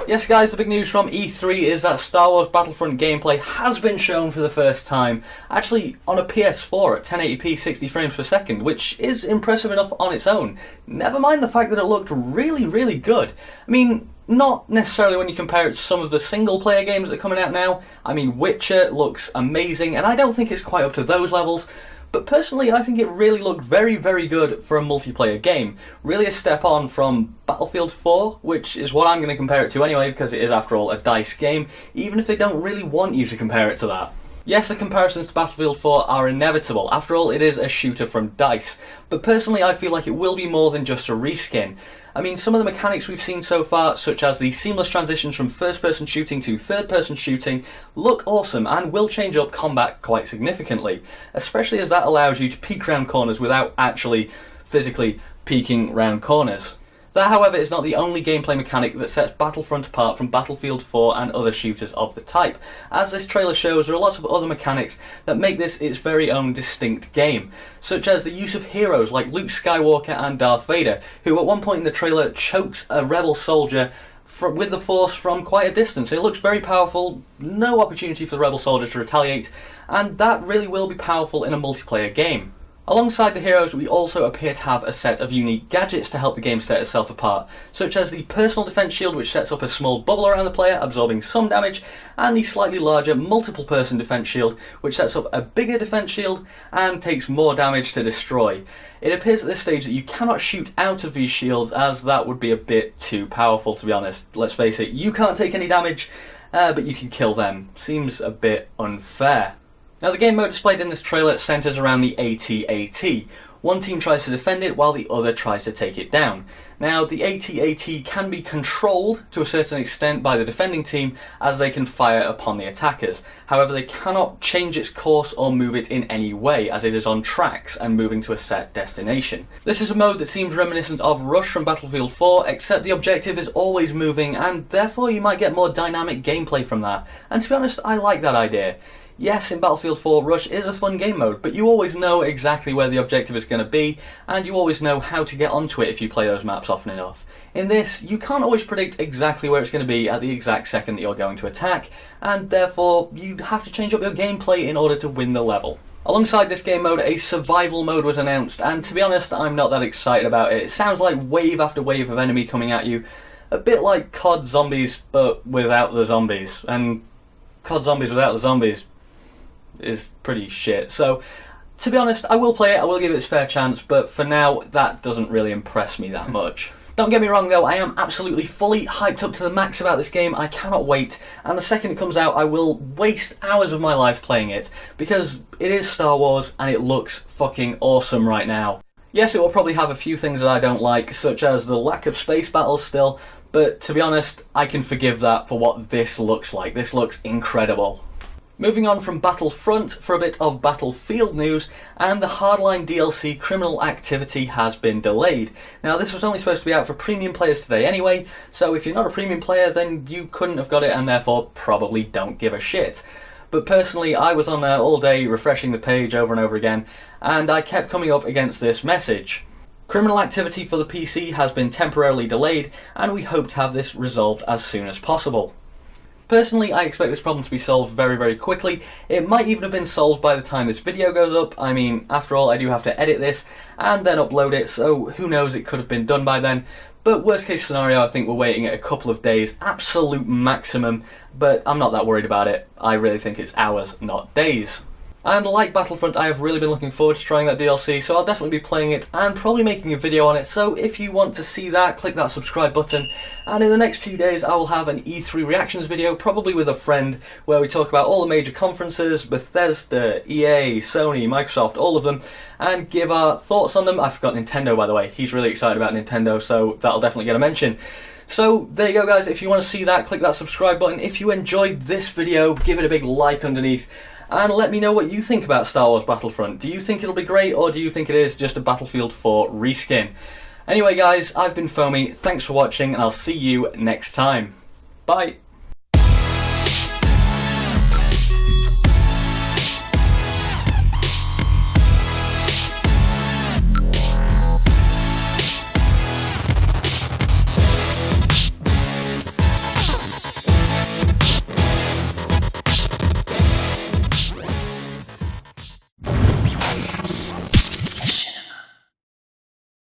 Yes guys, the big news from E3 is that Star Wars Battlefront gameplay has been shown for the first time, actually on a PS4 at 1080p 60 frames per second, which is impressive enough on its own. Never mind the fact that it looked really good. I mean, not necessarily when you compare it to some of the single player games that are coming out now. I mean, Witcher looks amazing, and I don't think it's quite up to those levels. But personally, I think it really looked very good for a multiplayer game. Really a step on from Battlefield 4, which is what I'm going to compare it to anyway, because it is, after all, a DICE game, even if they don't really want you to compare it to that. Yes, the comparisons to Battlefield 4 are inevitable. After all, it is a shooter from DICE. But personally, I feel like it will be more than just a reskin. I mean, some of the mechanics we've seen so far, such as the seamless transitions from first-person shooting to third-person shooting, look awesome and will change up combat quite significantly, especially as that allows you to peek round corners without actually physically peeking round corners. That, however, is not the only gameplay mechanic that sets Battlefront apart from Battlefield 4 and other shooters of the type. As this trailer shows, there are lots of other mechanics that make this its very own distinct game, such as the use of heroes like Luke Skywalker and Darth Vader, who at one point in the trailer chokes a rebel soldier with the Force from quite a distance. It looks very powerful, no opportunity for the rebel soldier to retaliate, and that really will be powerful in a multiplayer game. Alongside the heroes, we also appear to have a set of unique gadgets to help the game set itself apart, such as the personal defense shield, which sets up a small bubble around the player, absorbing some damage, and the slightly larger multiple person defense shield, which sets up a bigger defense shield and takes more damage to destroy. It appears at this stage that you cannot shoot out of these shields, as that would be a bit too powerful, to be honest. Let's face it, you can't take any damage, but you can kill them. Seems a bit unfair. Now, the game mode displayed in this trailer centres around the AT-AT. One team tries to defend it while the other tries to take it down. Now, the AT-AT can be controlled to a certain extent by the defending team, as they can fire upon the attackers. However, they cannot change its course or move it in any way, as it is on tracks and moving to a set destination. This is a mode that seems reminiscent of Rush from Battlefield 4, except the objective is always moving, and therefore you might get more dynamic gameplay from that. And to be honest, I like that idea. Yes, in Battlefield 4, Rush is a fun game mode, but you always know exactly where the objective is going to be, and you always know how to get onto it if you play those maps often enough. In this, you can't always predict exactly where it's going to be at the exact second that you're going to attack, and therefore you have to change up your gameplay in order to win the level. Alongside this game mode, a survival mode was announced, and to be honest, I'm not that excited about it. It sounds like wave after wave of enemy coming at you, a bit like COD Zombies, but without the zombies. And COD Zombies without the zombies is pretty shit. So, to be honest, I will play it, I will give it its fair chance, but for now, that doesn't really impress me that much. Don't get me wrong though, I am absolutely fully hyped up to the max about this game. I cannot wait, and the second it comes out, I will waste hours of my life playing it, because it is Star Wars, and it looks fucking awesome right now. Yes, it will probably have a few things that I don't like, such as the lack of space battles still, but to be honest, I can forgive that for what this looks like. This looks incredible. Moving on from Battlefront for a bit of Battlefield news, and the Hardline DLC Criminal Activity has been delayed. Now, this was only supposed to be out for premium players today anyway, so if you're not a premium player, then you couldn't have got it and therefore probably don't give a shit. But personally, I was on there all day refreshing the page over and over again, and I kept coming up against this message. Criminal Activity for the PC has been temporarily delayed, and we hope to have this resolved as soon as possible. Personally, I expect this problem to be solved very quickly. It might even have been solved by the time this video goes up. I mean, after all, I do have to edit this and then upload it, so who knows, it could have been done by then. But worst case scenario, I think we're waiting at a couple of days, absolute maximum, but I'm not that worried about it. I really think it's hours, not days. And like Battlefront, I have really been looking forward to trying that DLC, so I'll definitely be playing it and probably making a video on it. So if you want to see that, click that subscribe button. And in the next few days, I will have an E3 reactions video, probably with a friend, where we talk about all the major conferences, Bethesda, EA, Sony, Microsoft, all of them, and give our thoughts on them. I forgot Nintendo, by the way. He's really excited about Nintendo, so that'll definitely get a mention. So there you go guys, if you want to see that, click that subscribe button. If you enjoyed this video, give it a big like underneath. And let me know what you think about Star Wars Battlefront. Do you think it'll be great, or do you think it is just a Battlefield 4 reskin? Anyway guys, I've been Foamy, thanks for watching, and I'll see you next time. Bye!